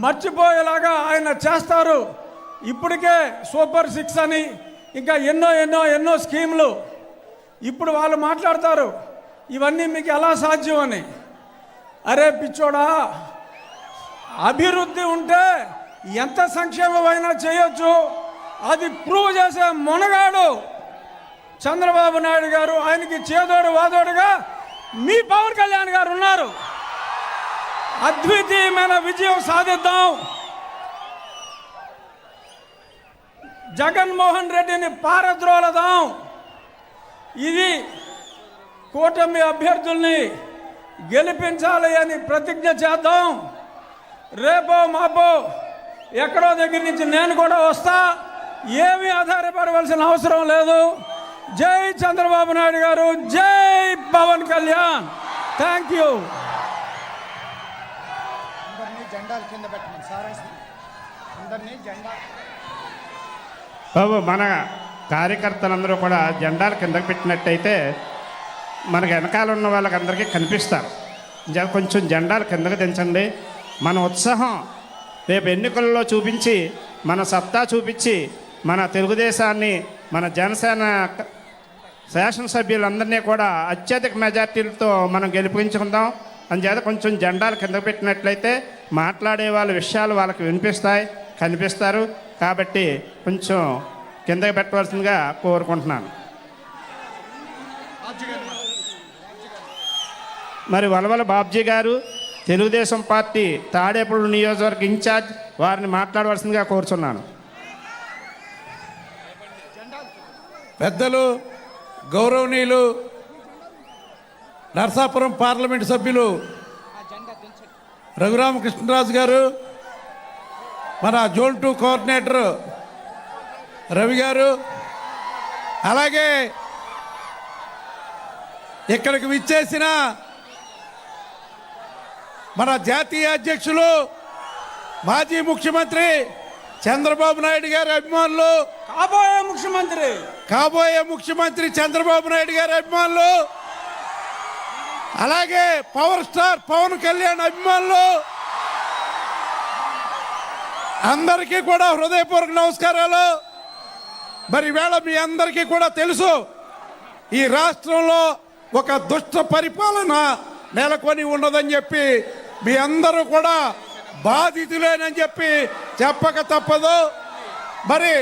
మర్చిపోయేలాగా ఆయన చేస్తారు. ఇప్పటికే సూపర్ 6 అని ఇంకా ఎన్నో ఎన్నో ఎన్నో స్కీములు ఇప్పుడు వాళ్ళు మాట్లాడతారు. ఇవన్నీ మీకు ఎలా సాధ్యం అని. అరే పిచ్చోడా, అభివృద్ధి ఉంటే ఎంత సంక్షేమమైనా చేయొచ్చు. అది ప్రూవ్ చేసే మొనగాడు చంద్రబాబు నాయుడు గారు. ఆయనకి చేదోడు వాదోడుగా మీ పవన్ కళ్యాణ్ గారు ఉన్నారు. అద్వితీయమైన విజయం సాధిద్దాం. జగన్మోహన్ రెడ్డిని పారద్రోలదాం. ఇది కూటమి అభ్యర్థుల్ని గెలిపించాలి అని ప్రతిజ్ఞ చేద్దాం. రేపో మాపో ఎక్కడో దగ్గర నుంచి నేను కూడా వస్తా. ఏమీ ఆధారపడవలసిన అవసరం లేదు. జై చంద్రబాబు నాయుడు గారు, జై పవన్ కళ్యాణ్. Thank you. బాబు, మన కార్యకర్తలందరూ కూడా జెండాలు కిందకి పెట్టినట్టయితే మనకు వెనకాల ఉన్న వాళ్ళకి అందరికీ కనిపిస్తారు. కొంచెం జెండాలు కిందకి దించండి. మన ఉత్సాహం రేపు ఎన్నికల్లో చూపించి, మన సత్తా చూపించి, మన తెలుగుదేశాన్ని, మన జనసేన శాసనసభ్యులందరినీ కూడా అత్యధిక మెజార్టీలతో మనం గెలిపించుకుందాం. అందుచేత కొంచెం జెండాలు కింద పెట్టినట్లయితే మాట్లాడే వాళ్ళ విషయాలు వాళ్ళకి వినిపిస్తాయి, కనిపిస్తారు. కాబట్టి కొంచెం కిందకి పెట్టవలసిందిగా కోరుకుంటున్నాను. మరి వలవల బాబ్జీ గారు, తెలుగుదేశం పార్టీ తాడేపల్లి నియోజకవర్గ ఇన్ఛార్జ్, వారిని మాట్లాడవలసిందిగా కోరుచున్నాను. పెద్దలు, గౌరవనీయులు, నరసాపురం పార్లమెంటు సభ్యులు రఘురామకృష్ణరాజు గారు, మన జోన్ 2 కోఆర్డినేటర్ రవి గారు, అలాగే ఇక్కడికి విచ్చేసిన మన జాతీయ అధ్యక్షులు, మాజీ ముఖ్యమంత్రి చంద్రబాబు నాయుడు గారి అభిమానులు, కాబోయే ముఖ్యమంత్రి చంద్రబాబు నాయుడు గారి అభిమానులు, అలాగే పవర్ స్టార్ పవన్ కళ్యాణ్ అభిమానులు అందరికీ కూడా హృదయపూర్వక నమస్కారాలు. మరి వేళ మీ అందరికీ కూడా తెలుసు, ఈ రాష్ట్రంలో ఒక దుష్ట పరిపాలన నెలకొని ఉన్నదని చెప్పి మీ అందరూ కూడా బాధితులేనని చెప్పి చెప్పక తప్పదు. మరి